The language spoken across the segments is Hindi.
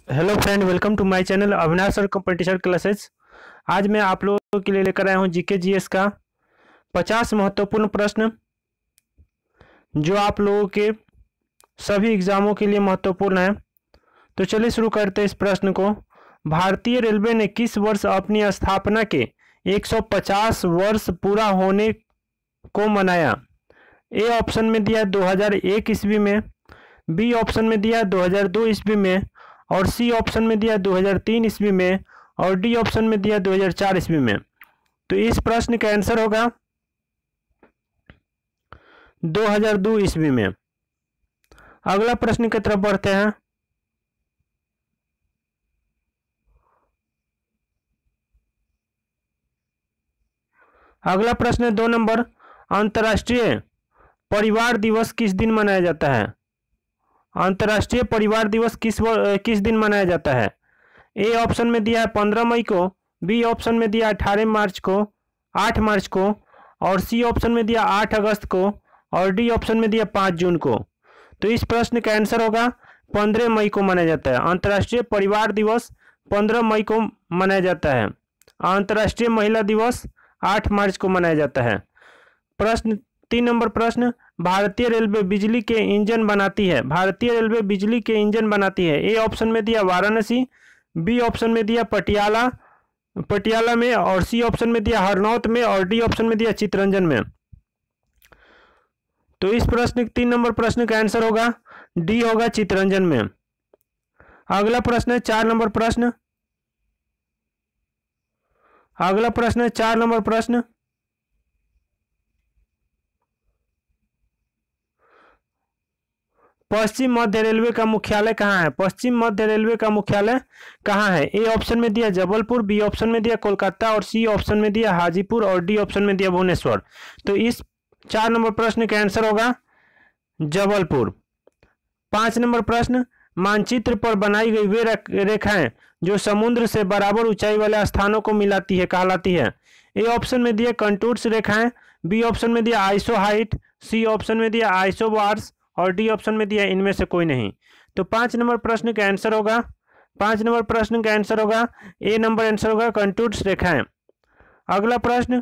Hello friend, welcome to my channel Avinash sir competition classes. आज मैं आप लोगों के लिए लेकर आया हूं जीके जीएस का 50 महत्वपूर्ण प्रश्न जो आप लोगों के सभी एग्जामों के लिए महत्वपूर्ण है। तो चलिए शुरू करते हैं इस प्रश्न को। भारतीय रेलवे ने किस वर्ष अपनी स्थापना के 150 वर्ष पूरा होने को मनाया? ए ऑप्शन में दिया 2001 ईस्वी में, बी ऑप्शन में दिया 2002 ईस्वी में, और सी ऑप्शन में दिया 2003 ईस्वी में, और डी ऑप्शन में दिया 2004 ईस्वी में। तो इस प्रश्न का आंसर होगा 2002 ईस्वी में। अगला प्रश्न की तरफ बढ़ते हैं। अगला प्रश्न है 2 नंबर। अंतर्राष्ट्रीय परिवार दिवस किस दिन मनाया जाता है? अंतर्राष्ट्रीय परिवार दिवस किस दिन मनाया जाता है? ए ऑप्शन में दिया है 15 मई को, बी ऑप्शन में दिया 8 मार्च को, और सी ऑप्शन में दिया 8 अगस्त को, और डी ऑप्शन में दिया 5 जून को। तो इस प्रश्न का आंसर होगा 15 मई को मनाया जाता है। अंतर्राष्ट्रीय परिवार दिवस 15 मई को मनाया जाता है। अंतर्राष्ट्रीय महिला दिवस 8 मार्च को मनाया जाता है। प्रश्न 3 नंबर प्रश्न। भारतीय रेलवे बिजली के इंजन बनाती है। भारतीय रेलवे बिजली के इंजन बनाती है। ए ऑप्शन में दिया वाराणसी, बी ऑप्शन में दिया पटियाला में, और सी ऑप्शन में दिया हरनौत में, और डी ऑप्शन में दिया चितरंजन में। तो इस प्रश्न 3 नंबर प्रश्न का आंसर होगा डी होगा चितरंजन में। अगला प्रश्न है 4 नंबर प्रश्न। अगला प्रश्न है 4 नंबर प्रश्न। पश्चिम मध्य रेलवे का मुख्यालय कहाँ है? पश्चिम मध्य रेलवे का मुख्यालय कहाँ है? ए ऑप्शन में दिया जबलपुर, बी ऑप्शन में दिया कोलकाता, और सी ऑप्शन में दिया हाजीपुर, और डी ऑप्शन में दिया भुवनेश्वर। तो इस 4 नंबर प्रश्न का आंसर होगा जबलपुर। 5 नंबर प्रश्न। मानचित्र पर बनाई गई वे रेखाएं जो समुद्र से बराबर ऊंचाई वाले स्थानों को मिलाती है कहलाती है। ए ऑप्शन में दिया कंटूर्स रेखाएं, बी ऑप्शन में दिया आइसो हाइट, सी ऑप्शन में दिया आइसो बार्स, और डी ऑप्शन में दिया इनमें से कोई नहीं। तो 5 नंबर प्रश्न का आंसर होगा 5 नंबर प्रश्न का आंसर होगा ए नंबर आंसर होगा कंटूर्स रेखाएं। अगला प्रश्न।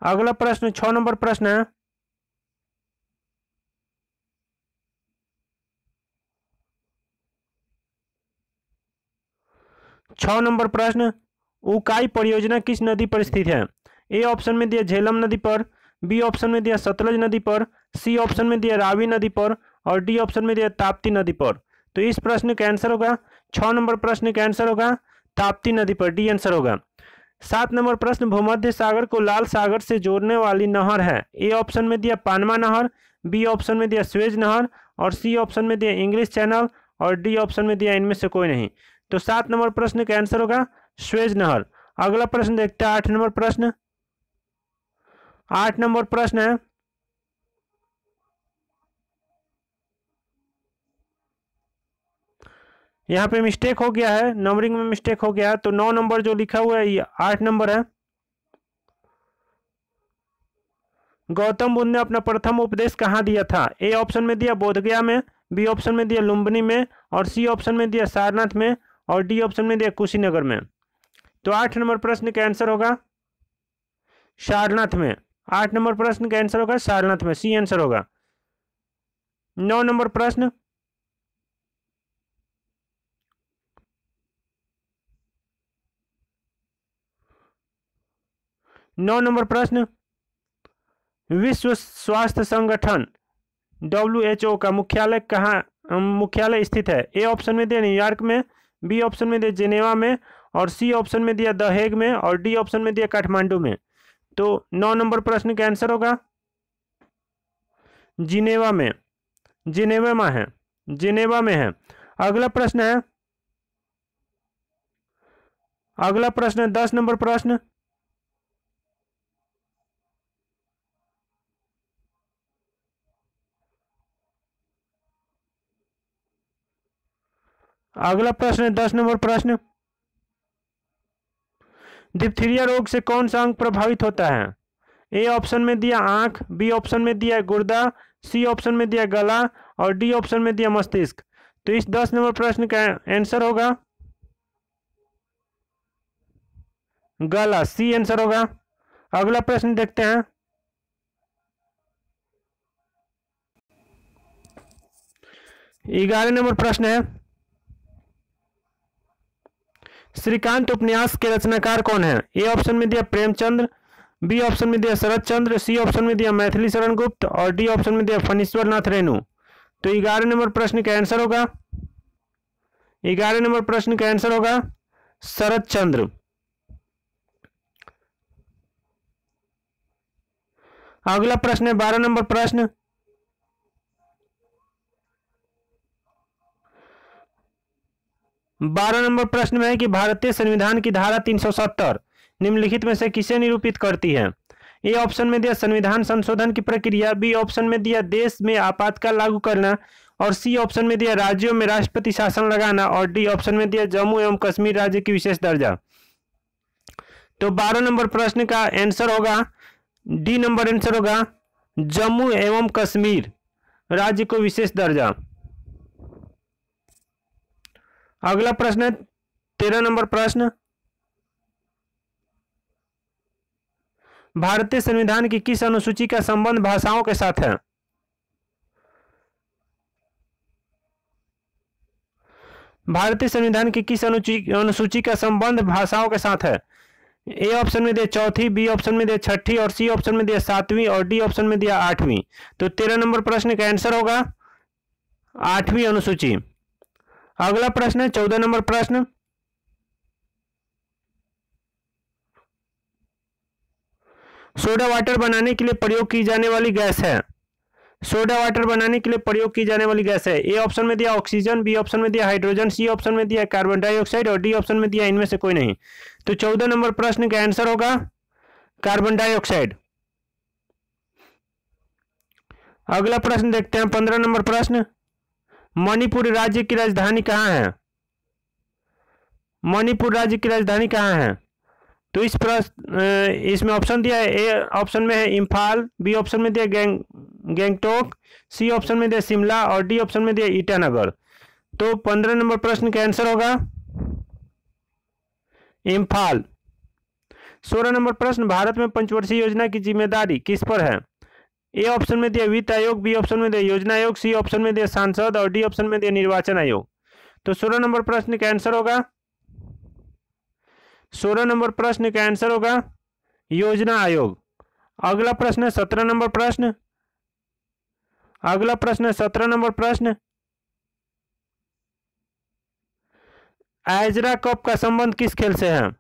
अगला प्रश्न 6 नंबर प्रश्न है। छह नंबर प्रश्न। उकाई परियोजना किस नदी पर स्थित है? ए ऑप्शन में दिया झेलम नदी पर, बी ऑप्शन में दिया सतलज नदी पर, सी ऑप्शन में दिया रावी नदी पर, और डी ऑप्शन में दिया ताप्ती नदी पर। तो इस प्रश्न का आंसर होगा 6 नंबर प्रश्न का आंसर होगा ताप्ती नदी पर, डी आंसर होगा। 7 नंबर प्रश्न। भूमध्य सागर को लाल सागर से जोड़ने वाली नहर है। ए ऑप्शन में दिया पानमा नहर, बी ऑप्शन में दिया स्वेज नहर, और सी ऑप्शन में दिया इंग्लिश चैनल, और डी ऑप्शन में दिया इनमें से कोई नहीं। तो 7 नंबर प्रश्न का आंसर होगा स्वेज नहर। अगला प्रश्न देखते हैं 8 नंबर प्रश्न। 8 नंबर प्रश्न है। यहाँ पे मिस्टेक हो गया है, नंबरिंग में मिस्टेक हो गया है, तो 9 नंबर जो लिखा हुआ है ये 8 नंबर है। गौतम बुद्ध ने अपना प्रथम उपदेश कहाँ दिया था? ए ऑप्शन में दिया बोधगया में, बी ऑप्शन में दिया लुम्बिनी में, और सी ऑप्शन में दिया सारनाथ में, और डी ऑप्शन में दिया कुशीनगर में। तो 8 नंबर प्रश्न का आंसर होगा सारनाथ में। 8 नंबर प्रश्न का आंसर होगा सारनाथ में, सी आंसर होगा। 9 नंबर प्रश्न। 9 नंबर प्रश्न। विश्व स्वास्थ्य संगठन WHO का मुख्यालय स्थित है? ए ऑप्शन में दिया न्यूयॉर्क में, बी ऑप्शन में दिया जिनेवा में, और सी ऑप्शन में दिया द हेग में, और डी ऑप्शन में दिया काठमांडू में। तो 9 नंबर प्रश्न का आंसर होगा जिनेवा में। जिनेवा में है। अगला प्रश्न है। अगला प्रश्न है 10 नंबर प्रश्न। अगला प्रश्न है 10 नंबर प्रश्न। डिप्थीरिया रोग से कौन सा अंग प्रभावित होता है? ए ऑप्शन में दिया आंख, बी ऑप्शन में दिया गुर्दा, सी ऑप्शन में दिया गला, और डी ऑप्शन में दिया मस्तिष्क। तो इस 10 नंबर प्रश्न का आंसर होगा गला, सी आंसर होगा। अगला प्रश्न देखते हैं। ग्यारह नंबर प्रश्न है, श्रीकांत उपन्यास के रचनाकार कौन है? ए ऑप्शन में दिया प्रेमचंद्र, बी ऑप्शन में दिया शरद चंद्र, सी ऑप्शन में दिया मैथिली शरण गुप्त और डी ऑप्शन में दिया फणीश्वर नाथ रेणु। तो 11 नंबर प्रश्न का आंसर होगा 11 नंबर प्रश्न का आंसर होगा शरद चंद्र। अगला प्रश्न है 12 नंबर प्रश्न, में है कि भारतीय संविधान की धारा 370 निम्नलिखित में से किसे निरूपित करती है? ए ऑप्शन में दिया संविधान संशोधन की प्रक्रिया, बी ऑप्शन में दिया देश में आपातकाल लागू करना और सी ऑप्शन में दिया राज्यों में राष्ट्रपति शासन लगाना और डी ऑप्शन में दिया जम्मू एवं कश्मीर राज्य की विशेष दर्जा। तो 12 नंबर प्रश्न का आंसर होगा डी नंबर आंसर होगा जम्मू एवं कश्मीर राज्य को विशेष दर्जा। अगला प्रश्न है 13 नंबर प्रश्न, भारतीय संविधान की किस अनुसूची का संबंध भाषाओं के साथ है? भारतीय संविधान की किस अनुसूची का संबंध भाषाओं के साथ है? ए ऑप्शन में दिया चौथी, बी ऑप्शन में दिया छठी और सी ऑप्शन में दिया सातवीं और डी ऑप्शन में दिया आठवीं। तो 13 नंबर प्रश्न का आंसर होगा आठवीं अनुसूची। अगला प्रश्न है 14 नंबर प्रश्न, सोडा वाटर बनाने के लिए प्रयोग की जाने वाली गैस है। सोडा वाटर बनाने के लिए प्रयोग की जाने वाली गैस है। ए ऑप्शन में दिया ऑक्सीजन, बी ऑप्शन में दिया हाइड्रोजन, सी ऑप्शन में दिया कार्बन डाइऑक्साइड और डी ऑप्शन में दिया इनमें से कोई नहीं। तो 14 नंबर प्रश्न का आंसर होगा कार्बन डाइऑक्साइड। अगला प्रश्न देखते हैं 15 नंबर प्रश्न, मणिपुर राज्य की राजधानी कहाँ है? मणिपुर राज्य की राजधानी कहाँ है? तो इस प्रश्न इसमें ऑप्शन दिया है, ए ऑप्शन में है इम्फाल, बी ऑप्शन में दिया गैंगटोक, सी ऑप्शन में दिया शिमला और डी ऑप्शन में दिया ईटानगर। तो 15 नंबर प्रश्न का आंसर होगा इम्फाल। 16 नंबर प्रश्न, भारत में पंचवर्षीय योजना की जिम्मेदारी किस पर है? ए ऑप्शन में दिया वित्त आयोग, बी ऑप्शन में दिया योजना आयोग, सी ऑप्शन में दिया सांसद और डी ऑप्शन में दिया निर्वाचन आयोग। तो 16 नंबर प्रश्न का आंसर होगा 16 नंबर प्रश्न का आंसर होगा योजना आयोग। अगला प्रश्न है 17 नंबर प्रश्न, अगला प्रश्न है 17 नंबर प्रश्न, आयजरा कप का संबंध किस खेल से है?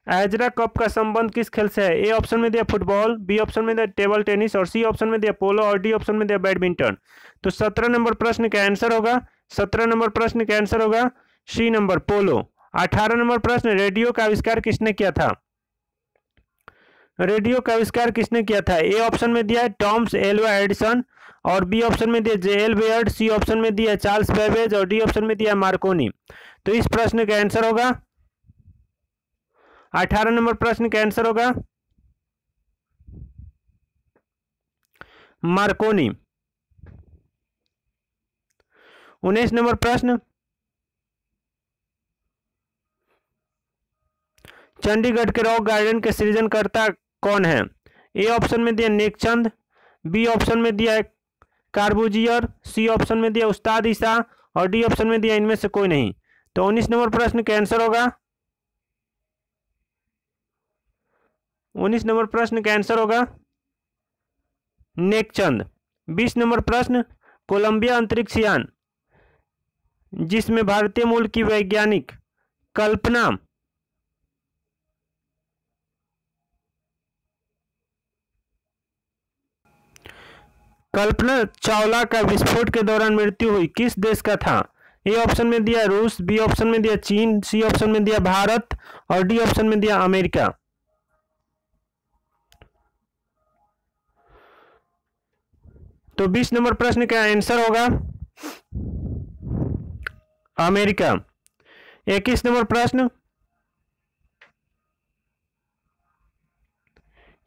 आयजरा कप का संबंध किस खेल से है? ए ऑप्शन में दिया फुटबॉल, बी ऑप्शन में दिया टेबल टेनिस और सी ऑप्शन में दिया पोलो और डी ऑप्शन में दिया बैडमिंटन। तो 17 नंबर प्रश्न का आंसर होगा 17 नंबर प्रश्न का आंसर होगा सी नंबर पोलो। 18 नंबर प्रश्न, रेडियो का आविष्कार किसने किया था? रेडियो का आविष्कार किसने किया था? ए ऑप्शन में दिया टॉमस एल्वा एडिसन और बी ऑप्शन में दिया जे.एल. बेयर्ड, सी ऑप्शन में दिया चार्ल्स बेबेज और डी ऑप्शन में दिया मार्कोनी। तो इस प्रश्न का आंसर होगा 18 नंबर प्रश्न का आंसर होगा मार्कोनी। 19 नंबर प्रश्न, चंडीगढ़ के रॉक गार्डन के सृजनकर्ता कौन है? ए ऑप्शन में दिया नेकचंद, बी ऑप्शन में दिया कार्बूजियर, सी ऑप्शन में दिया उस्ताद ईसा और डी ऑप्शन में दिया इनमें से कोई नहीं। तो 19 नंबर प्रश्न का आंसर होगा 19 नंबर प्रश्न का आंसर होगा नेकचंद। 20 नंबर प्रश्न, कोलंबिया अंतरिक्ष यान जिसमें भारतीय मूल की वैज्ञानिक कल्पना चावला का विस्फोट के दौरान मृत्यु हुई किस देश का था? ए ऑप्शन में दिया रूस, बी ऑप्शन में दिया चीन, सी ऑप्शन में दिया भारत और डी ऑप्शन में दिया अमेरिका। तो 20 नंबर प्रश्न का आंसर होगा अमेरिका। 21 नंबर प्रश्न,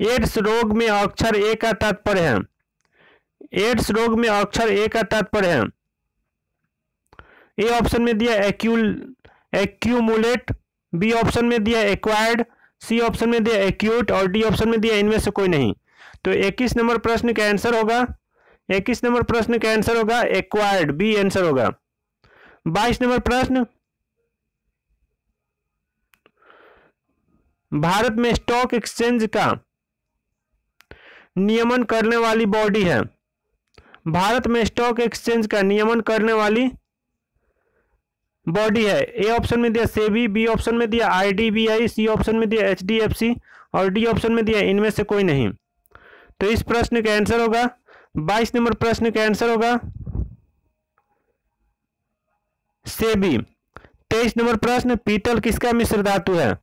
एड्स रोग में अक्षर ए का तात्पर्य है। एड्स रोग में अक्षर ए का तात्पर्य है। ए ऑप्शन में दिया एक्यूमुलेट, बी ऑप्शन में दिया एक्वायर्ड, सी ऑप्शन में दिया एक्यूट और डी ऑप्शन में दिया इनमें से कोई नहीं। तो 21 नंबर प्रश्न का आंसर होगा 21 नंबर प्रश्न का आंसर होगा एक्वायर्ड, बी आंसर होगा। 22 नंबर प्रश्न, भारत में स्टॉक एक्सचेंज का नियमन करने वाली बॉडी है। भारत में स्टॉक एक्सचेंज का नियमन करने वाली बॉडी है। ए ऑप्शन में दिया सेबी, बी ऑप्शन में दिया आईडीबीआई, सी ऑप्शन में दिया एचडीएफसी और डी ऑप्शन में दिया इनमें से कोई नहीं। तो इस प्रश्न का आंसर होगा 22 नंबर प्रश्न का आंसर होगा सेबी। 23 नंबर प्रश्न, पीतल किसका मिश्र धातु है।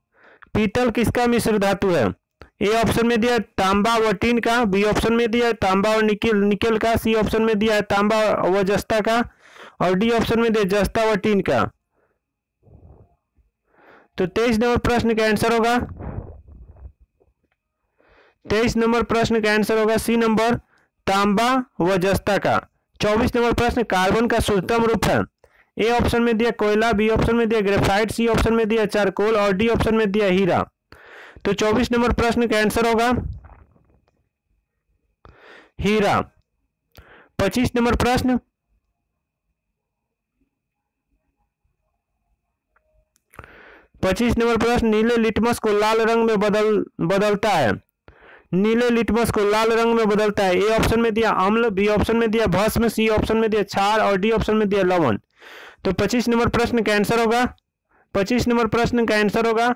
पीतल किसका मिश्र धातु है। ए ऑप्शन में दिया तांबा व टीन का, बी ऑप्शन में दिया तांबा और निकेल का, सी ऑप्शन में दिया तांबा व जस्ता का और डी ऑप्शन में दिया जस्ता व टीन का। तो 23 नंबर प्रश्न का आंसर होगा 23 नंबर प्रश्न का आंसर होगा सी नंबर, तांबा व जस्ता का। 24 नंबर प्रश्न, कार्बन का शुद्धतम रूप है। ए ऑप्शन में दिया कोयला, बी ऑप्शन में दिया ग्रेफाइट, सी ऑप्शन में दिया चारकोल और डी ऑप्शन में दिया हीरा। तो 24 नंबर प्रश्न का आंसर होगा हीरा। 25 नंबर प्रश्न, 25 नंबर प्रश्न, नीले लिटमस को लाल रंग में बदलता है। नीले लिटमस को लाल रंग में बदलता है। ए ऑप्शन में दिया अम्ल, बी ऑप्शन में दिया भस्म, सी ऑप्शन में दिया क्षार और डी ऑप्शन में दिया लवण। तो 25 नंबर प्रश्न का आंसर होगा 25 नंबर प्रश्न का आंसर होगा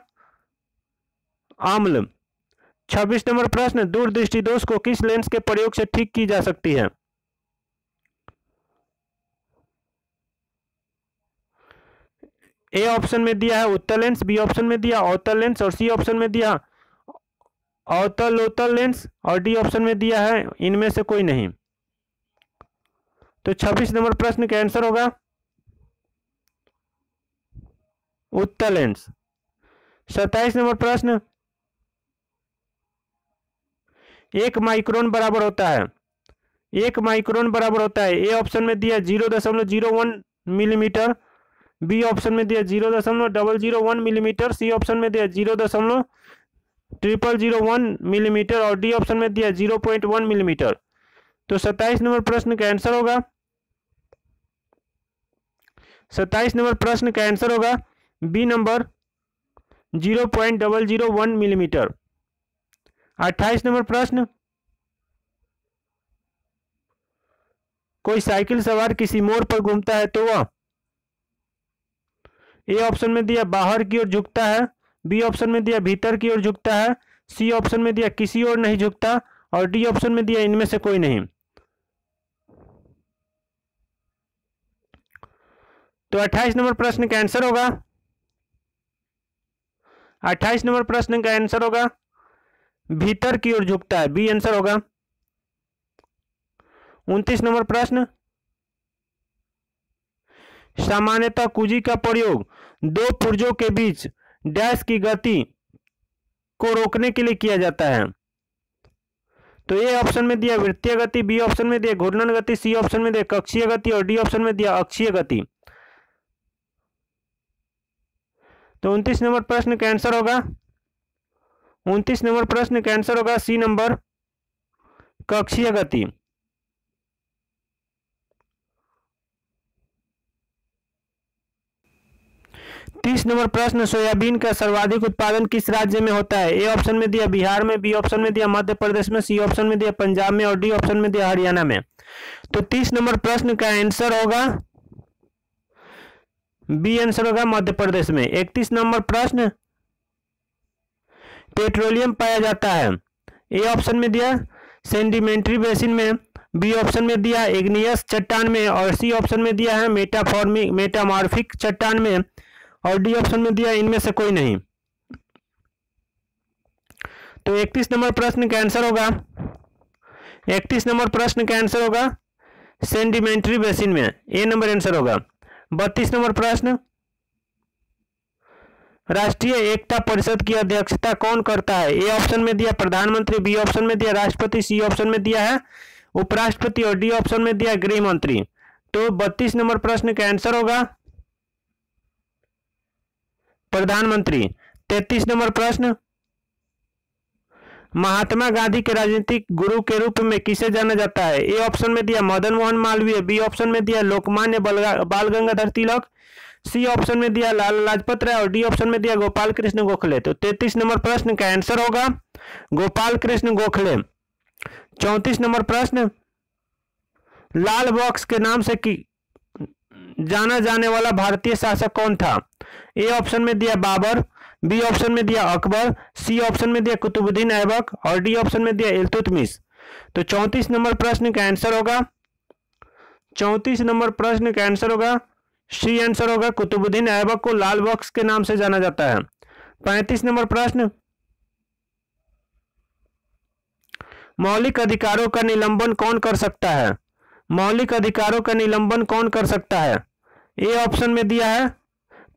अम्ल। 26 नंबर प्रश्न, दूरदृष्टि दोष को किस लेंस के प्रयोग से ठीक की जा सकती है। ए ऑप्शन में दिया है उत्तल लेंस, बी ऑप्शन में दिया अवतल लेंस और सी ऑप्शन में दिया अवतलोत्तल लेंस और डी ऑप्शन में दिया है इनमें से कोई नहीं। तो 26 नंबर प्रश्न का आंसर होगा उत्तल लेंस। 27 नंबर प्रश्न, 1 माइक्रोन बराबर होता है। 1 माइक्रोन बराबर होता है। ए ऑप्शन में दिया 0.01 मिलीमीटर, बी ऑप्शन में दिया 0.001 मिलीमीटर, सी ऑप्शन में दिया 0.0001 मिलीमीटर और डी ऑप्शन में दिया 0.1 मिलीमीटर। तो 27 नंबर प्रश्न का आंसर होगा 27 नंबर प्रश्न का आंसर होगा बी नंबर 0.001 मिलीमीटर। 28 नंबर प्रश्न, कोई साइकिल सवार किसी मोड़ पर घूमता है तो वह ए ऑप्शन में दिया बाहर की ओर झुकता है, बी ऑप्शन में दिया भीतर की ओर झुकता है, सी ऑप्शन में दिया किसी ओर नहीं झुकता और डी ऑप्शन में दिया इनमें से कोई नहीं। तो 28 नंबर प्रश्न का आंसर होगा 28 नंबर प्रश्न का आंसर होगा भीतर की ओर झुकता है, बी आंसर होगा। 29 नंबर प्रश्न, सामान्यतः कुंजी का प्रयोग दो पुर्जों के बीच डैश की गति को रोकने के लिए किया जाता है। तो ए ऑप्शन में दिया वृत्तीय गति, बी ऑप्शन में दिया घूर्णन गति, सी ऑप्शन में दिया कक्षीय गति और डी ऑप्शन में दिया अक्षीय गति। तो 29 नंबर प्रश्न का आंसर होगा 29 नंबर प्रश्न का आंसर होगा सी नंबर कक्षीय गति। 30 नंबर प्रश्न, सोयाबीन का सर्वाधिक उत्पादन किस राज्य में होता है। ए ऑप्शन में दिया बिहार में, बी ऑप्शन में दिया मध्य प्रदेश में, सी ऑप्शन में दिया पंजाब में और डी ऑप्शन में दिया हरियाणा में। तो 30 नंबर प्रश्न का आंसर होगा बी आंसर होगा मध्य प्रदेश में। 31 नंबर प्रश्न, पेट्रोलियम पाया जाता है। ए ऑप्शन में दिया सेडिमेंट्री बेसिन में, बी ऑप्शन में दिया इग्नियस चट्टान में और सी ऑप्शन में दिया है मेटामॉर्फिक चट्टान में और डी ऑप्शन में दिया इनमें से कोई नहीं। तो 31 नंबर प्रश्न का आंसर होगा 31 नंबर प्रश्न का आंसर होगा सेडिमेंट्री बेसिन में, ए नंबर आंसर होगा। 32 नंबर प्रश्न, राष्ट्रीय एकता परिषद की अध्यक्षता कौन करता है? ए ऑप्शन में दिया प्रधानमंत्री, बी ऑप्शन में दिया राष्ट्रपति, सी ऑप्शन में दिया है उपराष्ट्रपति और डी ऑप्शन में दिया गृह मंत्री। तो 32 नंबर प्रश्न का आंसर होगा प्रधानमंत्री। 33 नंबर प्रश्न, महात्मा गांधी के राजनीतिक गुरु के रूप में किसे जाना जाता है? ए ऑप्शन में दिया मदन मोहन मालवीय, बी ऑप्शन में दिया लोकमान्य बाल गंगाधर तिलक, सी ऑप्शन में दिया लाला लाजपत राय और डी ऑप्शन में दिया गोपाल कृष्ण गोखले। तो 33 नंबर प्रश्न का आंसर होगा गोपाल कृष्ण गोखले। 34 नंबर प्रश्न, लाल बॉक्स के नाम से जाना जाने वाला भारतीय शासक कौन था? ए ऑप्शन में दिया बाबर, बी ऑप्शन में दिया अकबर, सी ऑप्शन में दिया कुतुबुद्दीन ऐबक और डी ऑप्शन में दिया इल्तुतमिश। तो 34 नंबर प्रश्न का आंसर होगा 34 नंबर प्रश्न का आंसर होगा सी आंसर होगा कुतुबुद्दीन ऐबक को लाल बॉक्स के नाम से जाना जाता है। 35 नंबर प्रश्न, मौलिक अधिकारों का निलंबन कौन कर सकता है? मौलिक अधिकारों का निलंबन कौन कर सकता है? ए ऑप्शन में दिया है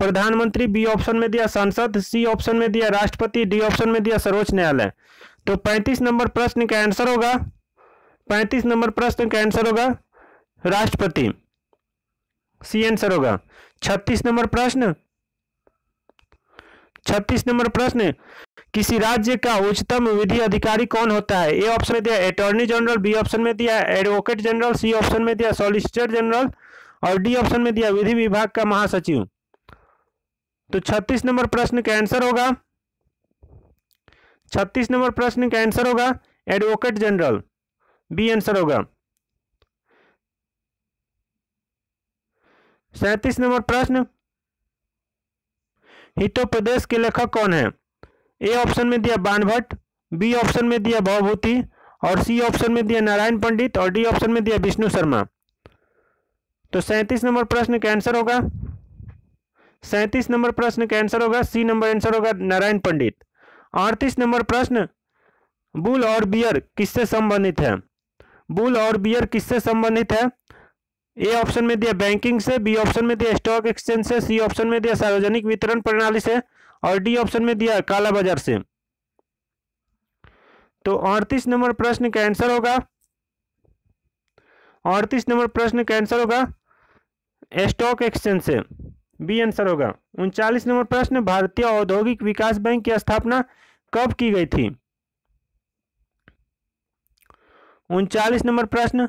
प्रधानमंत्री, बी ऑप्शन में दिया संसद, सी ऑप्शन में दिया राष्ट्रपति, डी ऑप्शन में दिया सर्वोच्च न्यायालय। तो 35 नंबर प्रश्न का आंसर होगा 35 नंबर प्रश्न का आंसर होगा राष्ट्रपति, सी आंसर होगा। 36 नंबर प्रश्न 36 नंबर प्रश्न, किसी राज्य का उच्चतम विधि अधिकारी कौन होता है? ए ऑप्शन में दिया अटॉर्नी जनरल, बी ऑप्शन में दिया एडवोकेट जनरल, सी ऑप्शन में दिया सॉलिसिटर जनरल और डी ऑप्शन में दिया विधि विभाग का महासचिव। तो 36 नंबर प्रश्न का आंसर होगा 36 नंबर प्रश्न का आंसर होगा एडवोकेट जनरल, बी आंसर होगा। 37 नंबर प्रश्न, हितोपदेश के लेखक कौन है? ए ऑप्शन में दिया बाणभट्ट, बी ऑप्शन में दिया भवभूति और सी ऑप्शन में दिया नारायण पंडित और डी ऑप्शन में दिया विष्णु शर्मा। तो 37 नंबर प्रश्न का आंसर होगा 37 नंबर प्रश्न का आंसर होगा सी नंबर आंसर होगा नारायण पंडित। 38 नंबर प्रश्न, बुल और बियर किससे संबंधित है? बुल और बियर किससे संबंधित है? ए ऑप्शन में दिया बैंकिंग से, बी ऑप्शन में दिया स्टॉक एक्सचेंज से, सी ऑप्शन में दिया सार्वजनिक वितरण प्रणाली से और डी ऑप्शन में दिया काला बाजार से। तो 38 नंबर प्रश्न का आंसर होगा 38 नंबर प्रश्न का आंसर होगा स्टॉक एक्सचेंज से, बी आंसर होगा। 39 नंबर प्रश्न, भारतीय औद्योगिक विकास बैंक की स्थापना कब की गई थी? 39 नंबर प्रश्न,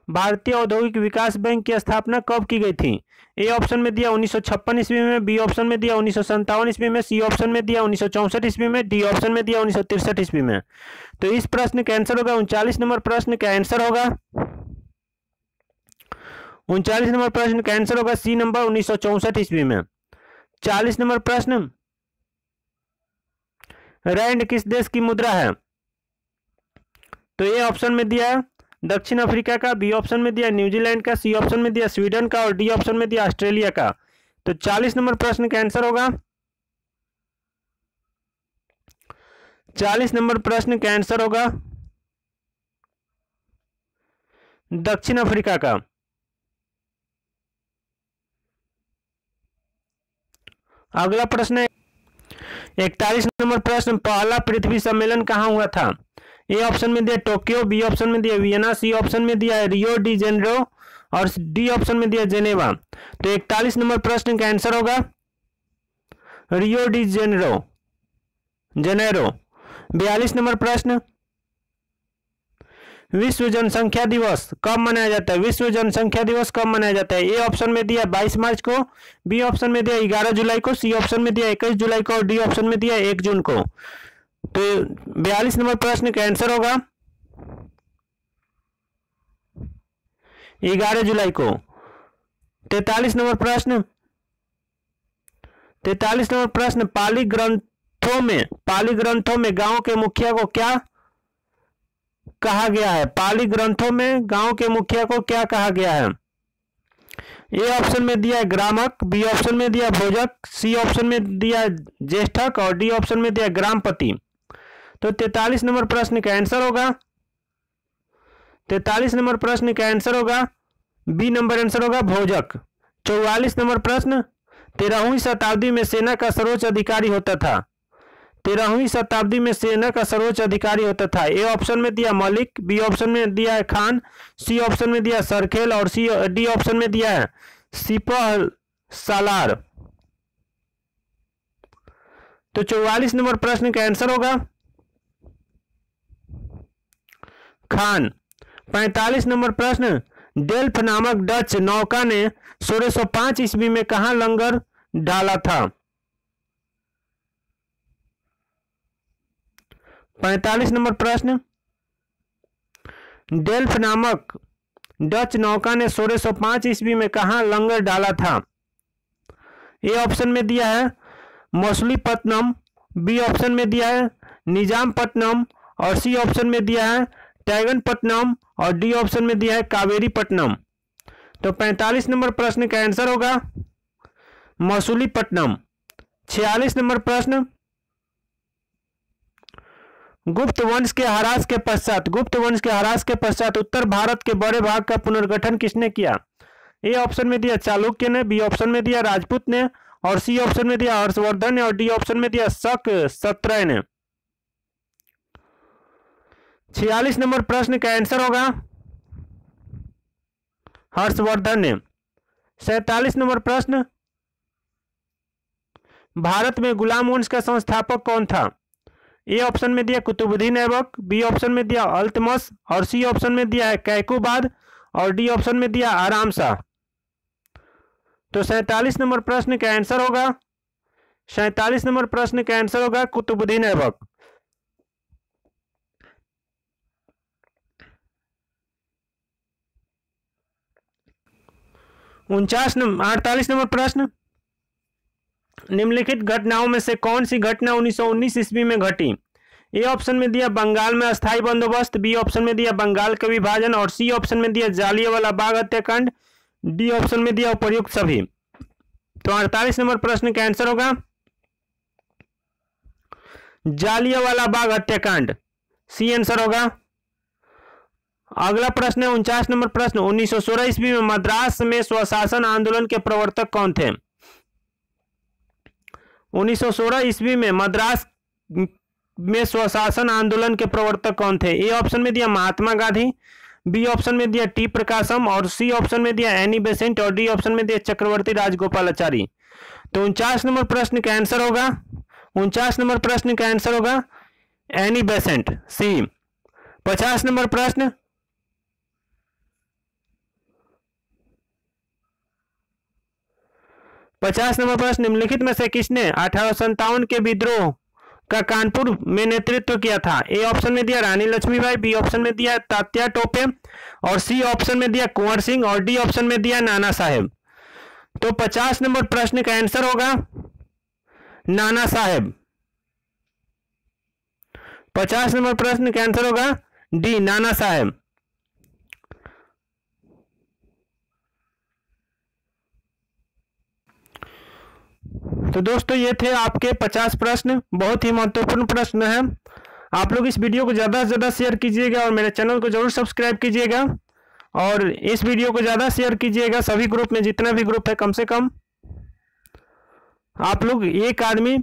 भारतीय औद्योगिक विकास बैंक की स्थापना कब की गई थी? ए ऑप्शन में दिया 1956 ईस्वी में, बी ऑप्शन में दिया 1957 ईस्वी में, सी ऑप्शन में दिया 1964 ईस्वी में, डी ऑप्शन में दिया 1963 ईस्वी में। तो इस प्रश्न का आंसर होगा 39 नंबर प्रश्न का आंसर होगा 39 नंबर प्रश्न का आंसर होगा सी नंबर 1964 ईस्वी में। 40 नंबर प्रश्न, रैंड किस देश की मुद्रा है? तो ए ऑप्शन में दिया दक्षिण अफ्रीका का, बी ऑप्शन में दिया न्यूजीलैंड का, सी ऑप्शन में दिया स्वीडन का और डी ऑप्शन में दिया ऑस्ट्रेलिया का। तो 40 नंबर प्रश्न का आंसर होगा 40 नंबर प्रश्न का आंसर होगा दक्षिण अफ्रीका का। अगला प्रश्न है 41 नंबर प्रश्न, पहला पृथ्वी सम्मेलन कहाँ हुआ था? ए ऑप्शन में दिया टोक्यो, बी ऑप्शन में दिया वियना, सी ऑप्शन में दिया रियो डी जेनेरो और डी ऑप्शन में दिया जेनेवा। तो 41 नंबर प्रश्न का आंसर होगा रियो डी जेनेरो। 42 नंबर प्रश्न, विश्व जनसंख्या दिवस कब मनाया जाता है? विश्व जनसंख्या दिवस कब मनाया जाता है? ए ऑप्शन में दिया 22 मार्च को, बी ऑप्शन में दिया 11 जुलाई को, सी ऑप्शन में दिया 21 जुलाई को और डी ऑप्शन में दिया 1 जून को। तो 42 नंबर प्रश्न का आंसर होगा 11 जुलाई को। 43 नंबर प्रश्न, पाली ग्रंथों में गांव के मुखिया को क्या कहा गया है? पाली ग्रंथों में गांव के मुखिया को क्या कहा गया है? ए ऑप्शन में दिया ग्रामक, बी ऑप्शन में दिया भोजक, सी ऑप्शन में दिया ज्येष्ठक और डी ऑप्शन में दिया ग्रामपति। तो 43 नंबर प्रश्न का आंसर होगा 43 नंबर प्रश्न का आंसर होगा बी नंबर आंसर होगा भोजक। 44 नंबर प्रश्न, 13वीं शताब्दी में सेना का सर्वोच्च अधिकारी होता था? 13वीं शताब्दी में सेना का सर्वोच्च अधिकारी होता था। ए ऑप्शन में दिया मलिक, बी ऑप्शन में दिया है खान, सी ऑप्शन में दिया सरखेल और डी ऑप्शन में दिया है सिपह सालार। तो 44 नंबर प्रश्न का आंसर होगा खान। 45 नंबर प्रश्न, डेल्फ नामक डच नौका ने 1605 ईस्वी में कहां लंगर डाला था? 45 नंबर प्रश्न, डेल्फ नामक डच नौका ने 1605 ईस्वी में कहां लंगर डाला था? ए ऑप्शन में दिया है मछलीपट्टनम, बी ऑप्शन में दिया है निजामपट्टनम और सी ऑप्शन में दिया है टैगनपट्टनम और डी ऑप्शन में दिया है कावेरीपट्टनम। तो 45 नंबर प्रश्न का आंसर होगा मछलीपट्टनम। 46 नंबर प्रश्न, गुप्त वंश के ह्रास के पश्चात उत्तर भारत के बड़े भाग का पुनर्गठन किसने किया? ए ऑप्शन में दिया चालुक्य ने, बी ऑप्शन में दिया राजपूत ने और सी ऑप्शन में दिया हर्षवर्धन ने और डी ऑप्शन में दिया शक सत्रय ने। 46 नंबर प्रश्न का आंसर होगा हर्षवर्धन ने। 47 नंबर प्रश्न, भारत में गुलाम वंश का संस्थापक कौन था? ए ऑप्शन में दिया कुतुबुद्दीन ऐबक, बी ऑप्शन में दिया अल्तमश और सी ऑप्शन में दिया है कैकुबाद और डी ऑप्शन में दिया आराम शाह। तो 47 नंबर प्रश्न का आंसर होगा 47 नंबर प्रश्न का आंसर होगा कुतुबुद्दीन ऐबक। 48 नंबर प्रश्न, निम्नलिखित घटनाओं में से कौन सी घटना 1919 ईस्वी में घटी? ए ऑप्शन में दिया बंगाल में अस्थायी बंदोबस्त, बी ऑप्शन में दिया बंगाल का विभाजन और सी ऑप्शन में दिया जालियांवाला बाग हत्याकांड, डी ऑप्शन में दिया उपर्युक्त सभी। तो 48 नंबर प्रश्न का आंसर होगा जालियांवाला बाग हत्याकांड, सी आंसर होगा। अगला प्रश्न है 49 नंबर प्रश्न, 1916 ईस्वी में मद्रास में स्वशासन आंदोलन के प्रवर्तक कौन थे? 1916 ईस्वी में मद्रास में स्वशासन आंदोलन के प्रवर्तक कौन थे? ए ऑप्शन में दिया महात्मा गांधी, बी ऑप्शन में दिया टी प्रकाशम और सी ऑप्शन में दिया एनी बेसेंट और डी ऑप्शन में दिया चक्रवर्ती राजगोपालाचारी। तो 49 नंबर प्रश्न का आंसर होगा 49 नंबर प्रश्न का आंसर होगा एनी बेसेंट, सी। 50 नंबर प्रश्न, निम्नलिखित में से किसने 1857 के विद्रोह का कानपुर में नेतृत्व किया था? ए ऑप्शन में दिया रानी लक्ष्मीबाई, बी ऑप्शन में दिया तात्या टोपे और सी ऑप्शन में दिया कुंवर सिंह और डी ऑप्शन में दिया नाना साहेब। तो 50 नंबर प्रश्न का आंसर होगा नाना साहेब। 50 नंबर प्रश्न का आंसर होगा डी नाना साहेब। तो दोस्तों ये थे आपके 50 प्रश्न, बहुत ही महत्वपूर्ण प्रश्न है। आप लोग इस वीडियो को ज़्यादा से ज़्यादा शेयर कीजिएगा और मेरे चैनल को जरूर सब्सक्राइब कीजिएगा और इस वीडियो को ज़्यादा शेयर कीजिएगा सभी ग्रुप में, जितना भी ग्रुप है कम से कम आप लोग एक आदमी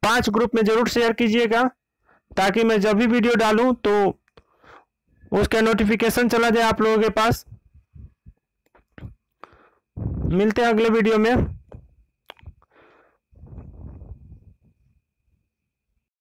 5 ग्रुप में जरूर शेयर कीजिएगा ताकि मैं जब भी वीडियो डालूं तो उसका नोटिफिकेशन चला जाए आप लोगों के पास। मिलते हैं अगले वीडियो में।